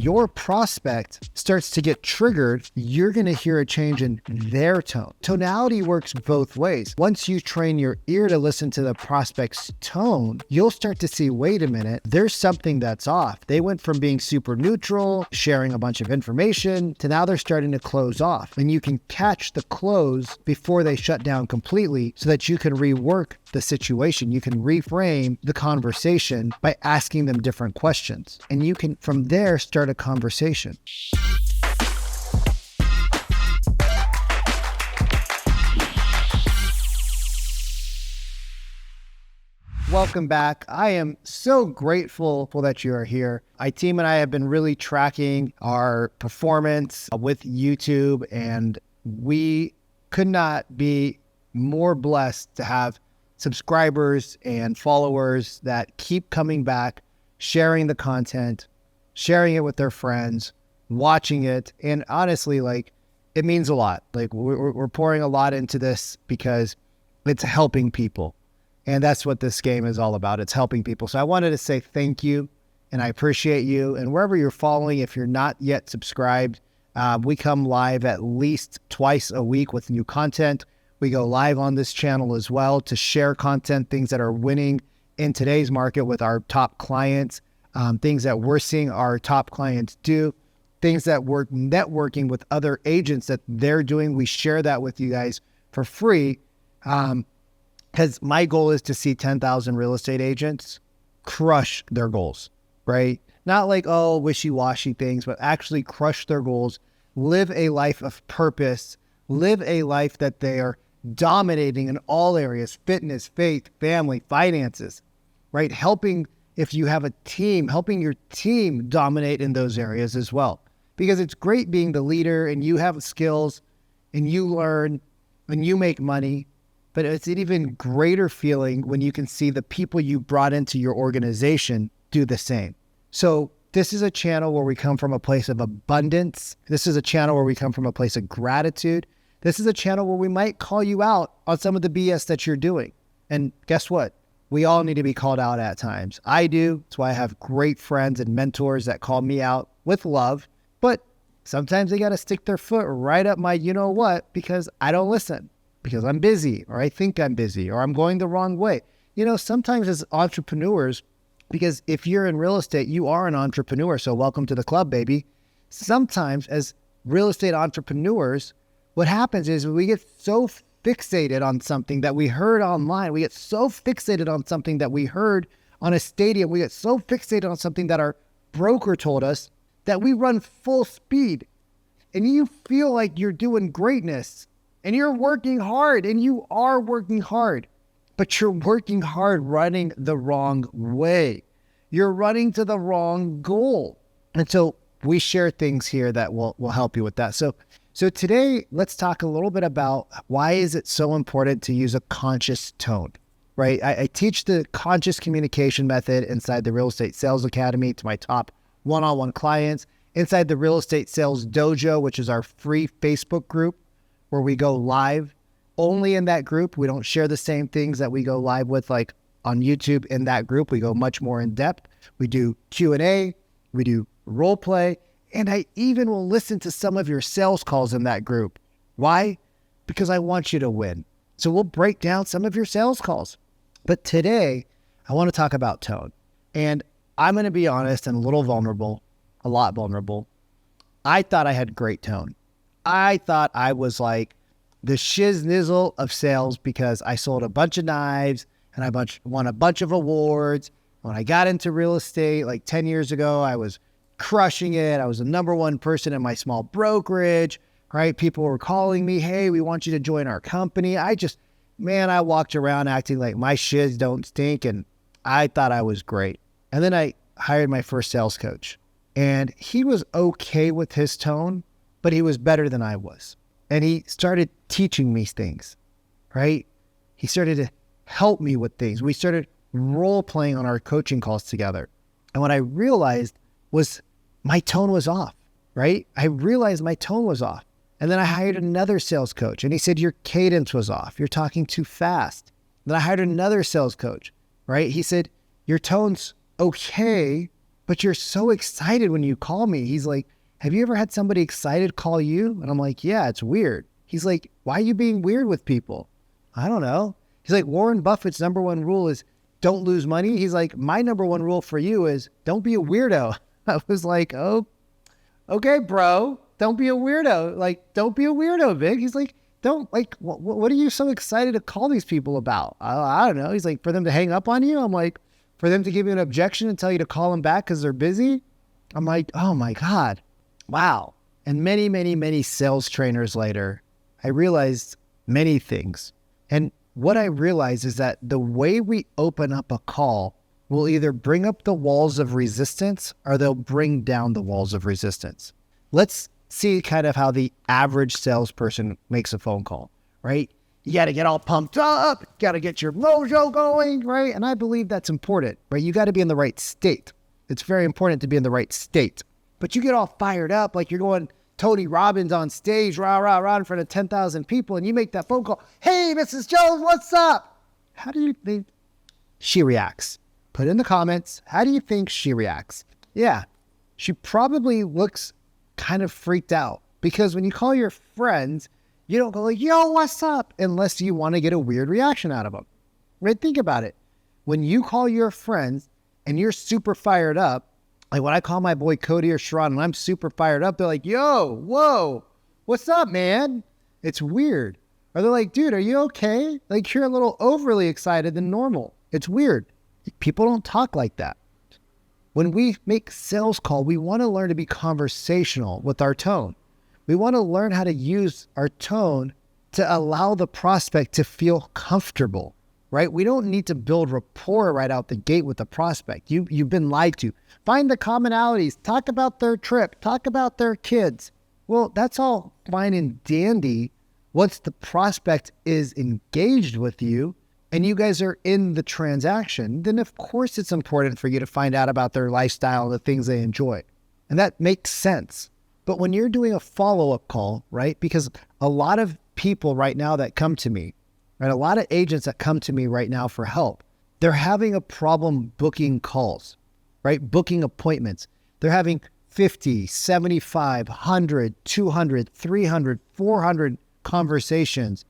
your prospect starts to get triggered, you're going to hear a change in their tone. Tonality works both ways. Once you train your ear to listen to the prospect's tone, you'll start to see, wait a minute, there's something that's off. They went from being super neutral, sharing a bunch of information, to now they're starting to close off. And you can catch the close before they shut down completely so that you can rework the situation. You can reframe the conversation by asking them different questions. And you can, from there, start a conversation. Welcome back. I am so grateful that you are here. My team and I have been really tracking our performance with YouTube, and we could not be more blessed to have subscribers and followers that keep coming back, sharing the content, sharing it with their friends, watching it. And honestly, it means a lot. We're pouring a lot into this because it's helping people. And that's what this game is all about. It's helping people. So I wanted to say thank you, and I appreciate you. And wherever you're following, if you're not yet subscribed, we come live at least twice a week with new content. We go live on this channel as well to share content, things that are winning in today's market with our top clients, things that we're seeing our top clients do, things that we're networking with other agents that they're doing. We share that with you guys for free. Because my goal is to see 10,000 real estate agents crush their goals, right? Not wishy-washy things, but actually crush their goals, live a life of purpose, live a life that they are dominating in all areas: fitness, faith, family, finances, right? Helping, if you have a team, helping your team dominate in those areas as well. Because it's great being the leader and you have skills and you learn and you make money. But it's an even greater feeling when you can see the people you brought into your organization do the same. So this is a channel where we come from a place of abundance. This is a channel where we come from a place of gratitude. This is a channel where we might call you out on some of the BS that you're doing. And guess what? We all need to be called out at times. I do. That's why I have great friends and mentors that call me out with love. But sometimes they got to stick their foot right up my you-know-what because I don't listen. Because I'm busy, or I think I'm busy, or I'm going the wrong way. Sometimes as entrepreneurs, because if you're in real estate, you are an entrepreneur. So welcome to the club, baby. Sometimes as real estate entrepreneurs, what happens is we get so fixated on something that we heard online. We get so fixated on something that we heard on a stadium. We get so fixated on something that our broker told us that we run full speed. And you feel like you're doing greatness. And you're working hard, and you are working hard, but you're working hard running the wrong way. You're running to the wrong goal. And so we share things here that will help you with that. So today, let's talk a little bit about why is it so important to use a conscious tone, right? I teach the conscious communication method inside the Real Estate Sales Academy to my top one-on-one clients, inside the Real Estate Sales Dojo, which is our free Facebook group, where we go live only in that group. We don't share the same things that we go live with on YouTube in that group. We go much more in depth. We do Q&A, we do role play, and I even will listen to some of your sales calls in that group. Why? Because I want you to win. So we'll break down some of your sales calls. But today, I want to talk about tone. And I'm going to be honest and a lot vulnerable. I thought I had great tone. I thought I was like the shiz-nizzle of sales because I sold a bunch of knives and I won a bunch of awards. When I got into real estate 10 years ago, I was crushing it. I was the number one person in my small brokerage, right? People were calling me, hey, we want you to join our company. I walked around acting like my shiz don't stink, and I thought I was great. And then I hired my first sales coach, and he was okay with his tone, but he was better than I was. And he started teaching me things, right? He started to help me with things. We started role playing on our coaching calls together. And what I realized was my tone was off, right? I realized my tone was off. And then I hired another sales coach, and he said, your cadence was off. You're talking too fast. Then I hired another sales coach, right? He said, your tone's okay, but you're so excited when you call me. He's like, have you ever had somebody excited call you? And I'm like, yeah, it's weird. He's like, why are you being weird with people? I don't know. He's like, Warren Buffett's number one rule is don't lose money. He's like, my number one rule for you is don't be a weirdo. I was like, oh, okay, bro, don't be a weirdo. Like, don't be a weirdo, Vic. He's like, don't, like, what are you so excited to call these people about? I don't know. He's like, for them to hang up on you? I'm like, for them to give you an objection and tell you to call them back because they're busy? I'm like, oh my God. Wow. And many, many, many sales trainers later, I realized many things. And what I realized is that the way we open up a call will either bring up the walls of resistance or they'll bring down the walls of resistance. Let's see kind of how the average salesperson makes a phone call, right? You got to get all pumped up, got to get your mojo going, right? And I believe that's important, right? You got to be in the right state. It's very important to be in the right state. But you get all fired up like you're going Tony Robbins on stage, rah, rah, rah, in front of 10,000 people, and you make that phone call, hey, Mrs. Jones, what's up? How do you think she reacts? Put in the comments, how do you think she reacts? Yeah, she probably looks kind of freaked out because when you call your friends, you don't go like, yo, what's up? Unless you want to get a weird reaction out of them, right? Think about it. When you call your friends and you're super fired up, like when I call my boy Cody or Sharon and I'm super fired up, they're like, yo, whoa, what's up, man? It's weird. Or they're like, dude, are you okay? Like you're a little overly excited than normal. It's weird. People don't talk like that. When we make sales call, we want to learn to be conversational with our tone. We want to learn how to use our tone to allow the prospect to feel comfortable, right? We don't need to build rapport right out the gate with the prospect. You've been lied to. Find the commonalities. Talk about their trip. Talk about their kids. Well, that's all fine and dandy once the prospect is engaged with you and you guys are in the transaction. Then of course it's important for you to find out about their lifestyle and the things they enjoy. And that makes sense. But when you're doing a follow-up call, right? Because a lot of people right now that come to me, right? A lot of agents that come to me right now for help, they're having a problem booking calls, right? Booking appointments. They're having 50, 75, 100, 200, 300, 400 conversations,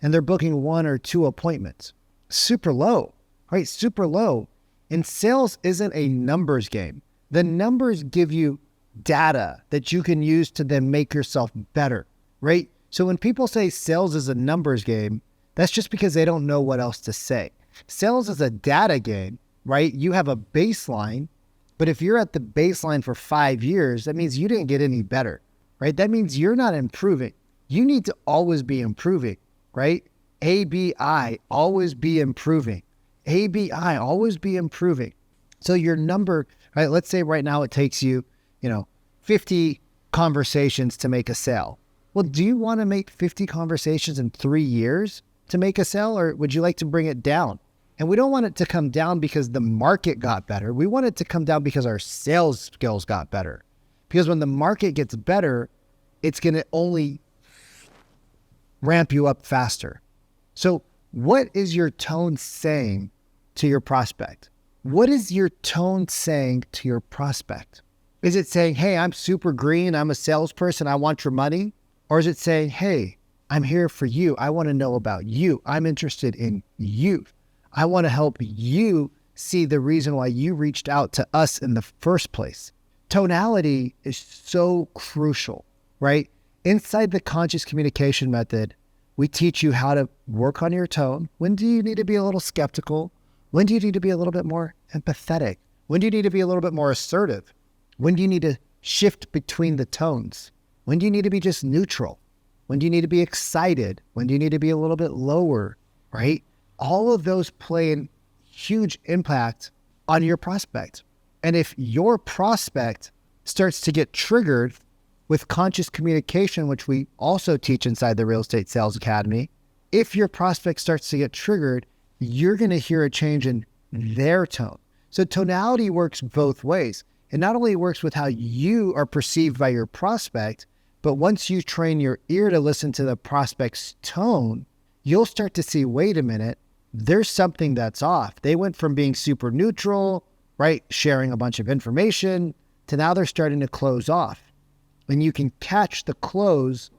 and they're booking 1 or 2 appointments. Super low, right? Super low. And sales isn't a numbers game. The numbers give you data that you can use to then make yourself better, right? So when people say sales is a numbers game, that's just because they don't know what else to say. Sales is a data game, right? You have a baseline, but if you're at the baseline for 5 years, that means you didn't get any better, right? That means you're not improving. You need to always be improving, right? ABI, always be improving. ABI, always be improving. So your number, right? Let's say right now it takes you, 50 conversations to make a sale. Well, do you want to make 50 conversations in 3 years to make a sale, or would you like to bring it down? And we don't want it to come down because the market got better. We want it to come down because our sales skills got better. Because when the market gets better, it's going to only ramp you up faster. So what is your tone saying to your prospect? What is your tone saying to your prospect? Is it saying, hey, I'm super green, I'm a salesperson, I want your money? Or is it saying, hey, I'm here for you, I want to know about you, I'm interested in you, I want to help you see the reason why you reached out to us in the first place. Tonality is so crucial, right? Inside the conscious communication method, we teach you how to work on your tone. When do you need to be a little skeptical? When do you need to be a little bit more empathetic? When do you need to be a little bit more assertive? When do you need to shift between the tones? When do you need to be just neutral? When do you need to be excited? When do you need to be a little bit lower, right? All of those play a huge impact on your prospect. And if your prospect starts to get triggered with conscious communication, which we also teach inside the Real Estate Sales Academy, if your prospect starts to get triggered, you're going to hear a change in their tone. So tonality works both ways. It not only works with how you are perceived by your prospect, but once you train your ear to listen to the prospect's tone, you'll start to see, wait a minute, there's something that's off. They went from being super neutral, right? Sharing a bunch of information to now they're starting to close off. And you can catch the close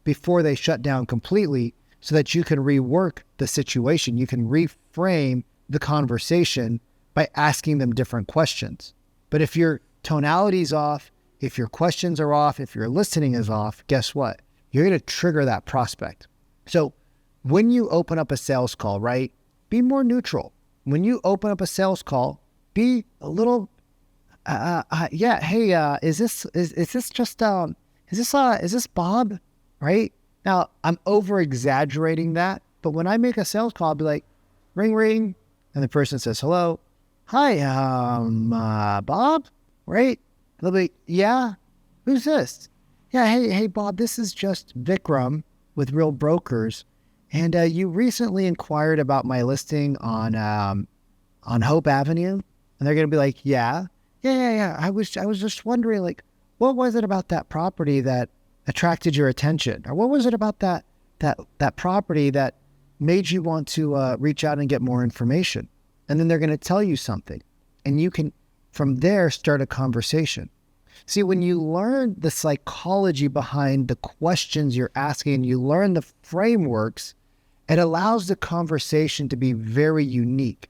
before they shut down completely so that you can rework the situation. You can reframe the conversation by asking them different questions. But if your tonality's off, if your questions are off, if your listening is off, guess what? You're going to trigger that prospect. So when you open up a sales call, right, be more neutral. When you open up a sales call, be a little, hey, is this Bob? Right? Now, I'm over exaggerating that, but when I make a sales call, I'll be like, ring, ring. And the person says, hello. Hi, Bob, right? They'll be, yeah, who's this? Yeah, hey, Bob, this is just Vikram with Real Brokers. And you recently inquired about my listing on Hope Avenue. And they're going to be like, yeah. I was just wondering, like, what was it about that property that attracted your attention? Or what was it about that property that made you want to reach out and get more information? And then they're going to tell you something. And you can, from there, start a conversation. See, when you learn the psychology behind the questions you're asking, you learn the frameworks, it allows the conversation to be very unique.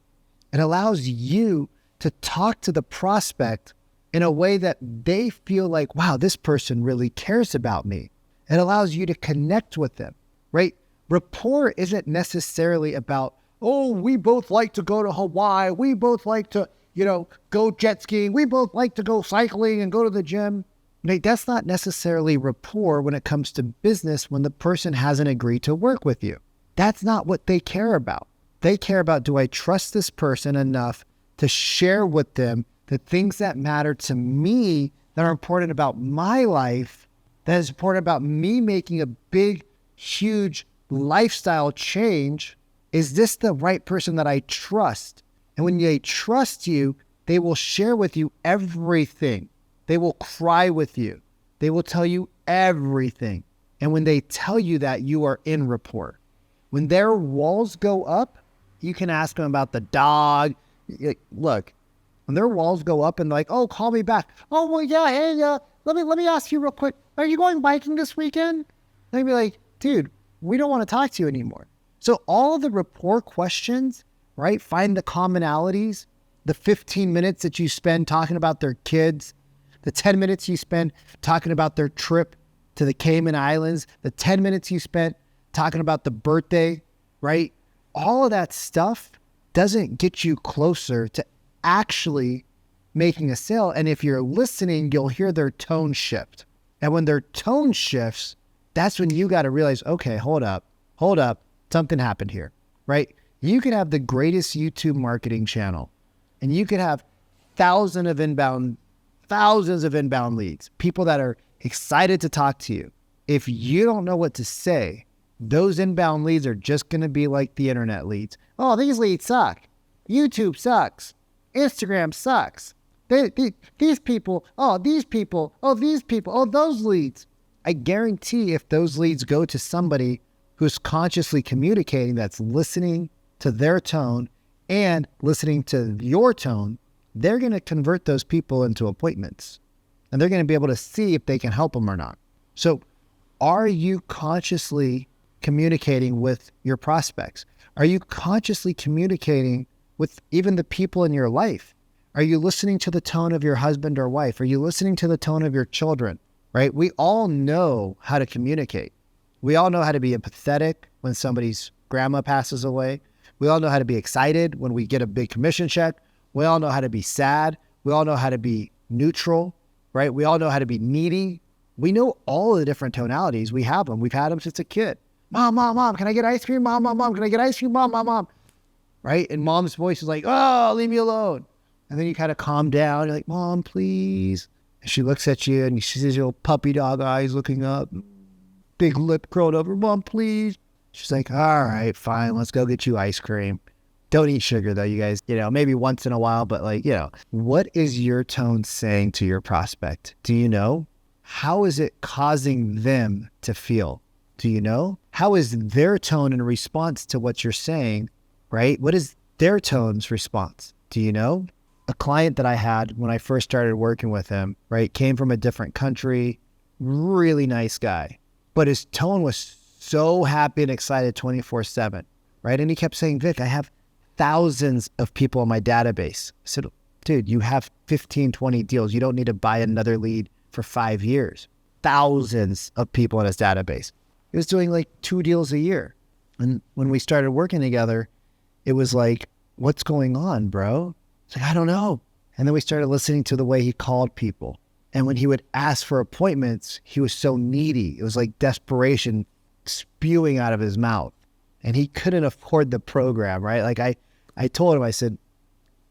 It allows you to talk to the prospect in a way that they feel like, wow, this person really cares about me. It allows you to connect with them, right? Rapport isn't necessarily about, oh, we both like to go to Hawaii. We both like to, go jet skiing. We both like to go cycling and go to the gym. Right? That's not necessarily rapport when it comes to business when the person hasn't agreed to work with you. That's not what they care about. They care about, do I trust this person enough to share with them the things that matter to me, that are important about my life, that is important about me making a big, huge lifestyle change? Is this the right person that I trust? And when they trust you, they will share with you everything. They will cry with you. They will tell you everything. And when they tell you that, you are in rapport. When their walls go up, you can ask them about the dog. Look, when their walls go up and like, oh, call me back. Oh, well, yeah, hey, let me ask you real quick. Are you going biking this weekend? They'd be like, dude, we don't want to talk to you anymore. So all the rapport questions, right? Find the commonalities, the 15 minutes that you spend talking about their kids, the 10 minutes you spend talking about their trip to the Cayman Islands, the 10 minutes you spent talking about the birthday, right? All of that stuff doesn't get you closer to actually making a sale. And if you're listening, you'll hear their tone shift. And when their tone shifts, that's when you got to realize, okay, hold up, something happened here, right? You could have the greatest YouTube marketing channel and you could have thousands of inbound leads, people that are excited to talk to you. If you don't know what to say, those inbound leads are just going to be like the internet leads. Oh, these leads suck. YouTube sucks. Instagram sucks. These people, those leads. I guarantee if those leads go to somebody who's consciously communicating, that's listening to their tone and listening to your tone, they're going to convert those people into appointments. And they're going to be able to see if they can help them or not. So are you consciously communicating with your prospects? Are you consciously communicating with even the people in your life? Are you listening to the tone of your husband or wife? Are you listening to the tone of your children, right? We all know how to communicate. We all know how to be empathetic when somebody's grandma passes away. We all know how to be excited when we get a big commission check. We all know how to be sad. We all know how to be neutral, right? We all know how to be needy. We know all of the different tonalities. We have them. We've had them since a kid. Mom, can I get ice cream? Mom, can I get ice cream? Mom. Right? And mom's voice is like, oh, leave me alone. And then you kind of calm down. You're like, Mom, please. And she looks at you and she sees your little puppy dog eyes looking up, big lip curled over. Mom, please. She's like, all right, fine. Let's go get you ice cream. Don't eat sugar though, you guys, maybe once in a while, but what is your tone saying to your prospect? Do you know? How is it causing them to feel? Do you know? How is their tone in response to what you're saying, right? What is their tone's response? Do you know? a client that I had when I first started working with him, right, came from a different country, really nice guy, but his tone was so happy and excited 24/7, right? And he kept saying, Vic, I have thousands of people in my database. I said, dude, you have 15, 20 deals. You don't need to buy another lead for 5 years. Thousands of people in his database. He was doing like 2 deals a year. And when we started working together, it was like, what's going on, bro? It's like, I don't know. And then we started listening to the way he called people. And when he would ask for appointments, he was so needy. It was like desperation spewing out of his mouth. And he couldn't afford the program, right? Like I told him, I said,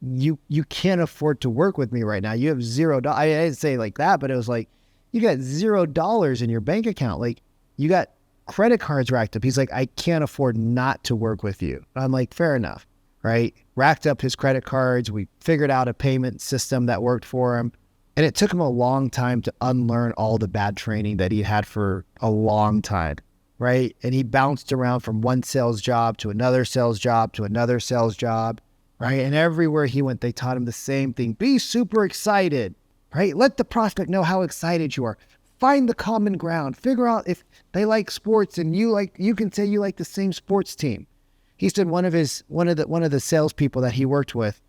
you can't afford to work with me right now. You have $0. I didn't say it like that, but it was like, you got $0 in your bank account. Like you got credit cards racked up. He's like, I can't afford not to work with you. I'm like, fair enough, right? Racked up his credit cards. We figured out a payment system that worked for him. And it took him a long time to unlearn all the bad training that he had for a long time, right? And he bounced around from one sales job to another sales job to another sales job, right? And everywhere he went, they taught him the same thing. Be super excited, right? Let the prospect know how excited you are. Find the common ground. Figure out if they like sports and you can say you like the same sports team. He said one of the salespeople that he worked with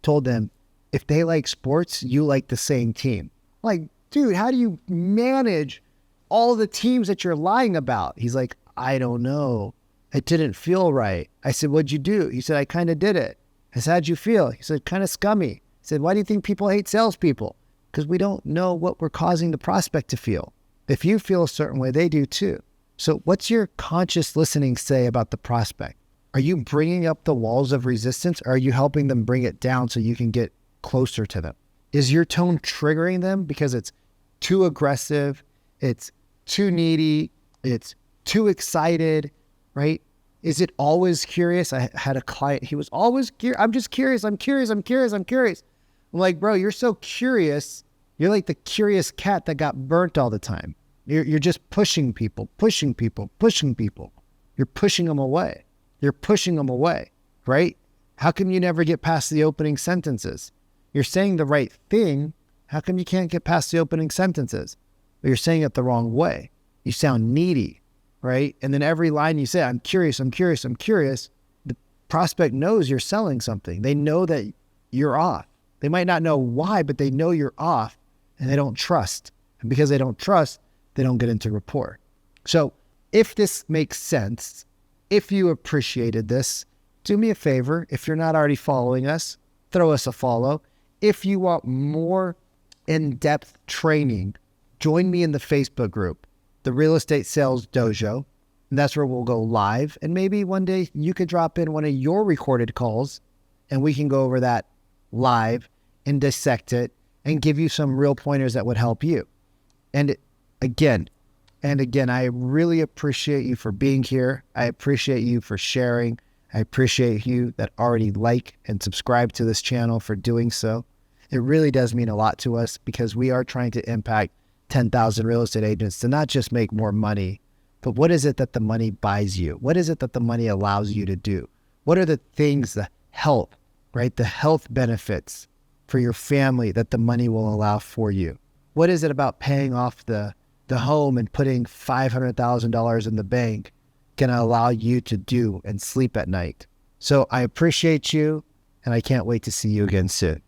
told them, if they like sports, you like the same team. Like, dude, how do you manage all the teams that you're lying about? He's like, I don't know. It didn't feel right. I said, what'd you do? He said, I kind of did it. I said, how'd you feel? He said, kind of scummy. He said, why do you think people hate salespeople? Because we don't know what we're causing the prospect to feel. If you feel a certain way, they do too. So what's your conscious listening say about the prospect? Are you bringing up the walls of resistance? Or are you helping them bring it down so you can get closer to them? Is your tone triggering them because it's too aggressive, it's too needy, it's too excited, right? Is it always curious? I had a client, he was always curious. I'm just curious. I'm curious. I'm like, bro, you're so curious. You're like the curious cat that got burnt all the time. You're just pushing people. You're pushing them away, right? How come you never get past the opening sentences? You're saying the right thing. How come you can't get past the opening sentences? But you're saying it the wrong way. You sound needy, right? And then every line you say, I'm curious. The prospect knows you're selling something. They know that you're off. They might not know why, but they know you're off and they don't trust. And because they don't trust, they don't get into rapport. So if this makes sense, if you appreciated this, do me a favor. If you're not already following us, throw us a follow. If you want more in-depth training, join me in the Facebook group, the Real Estate Sales Dojo. And that's where we'll go live. And maybe one day you could drop in one of your recorded calls and we can go over that live and dissect it and give you some real pointers that would help you. And again, I really appreciate you for being here. I appreciate you for sharing. I appreciate you that already like and subscribe to this channel for doing so. It really does mean a lot to us because we are trying to impact 10,000 real estate agents to not just make more money, but what is it that the money buys you? What is it that the money allows you to do? What are the things, the health, right? The health benefits for your family that the money will allow for you? What is it about paying off the home and putting $500,000 in the bank can allow you to do and sleep at night? So I appreciate you and I can't wait to see you again soon.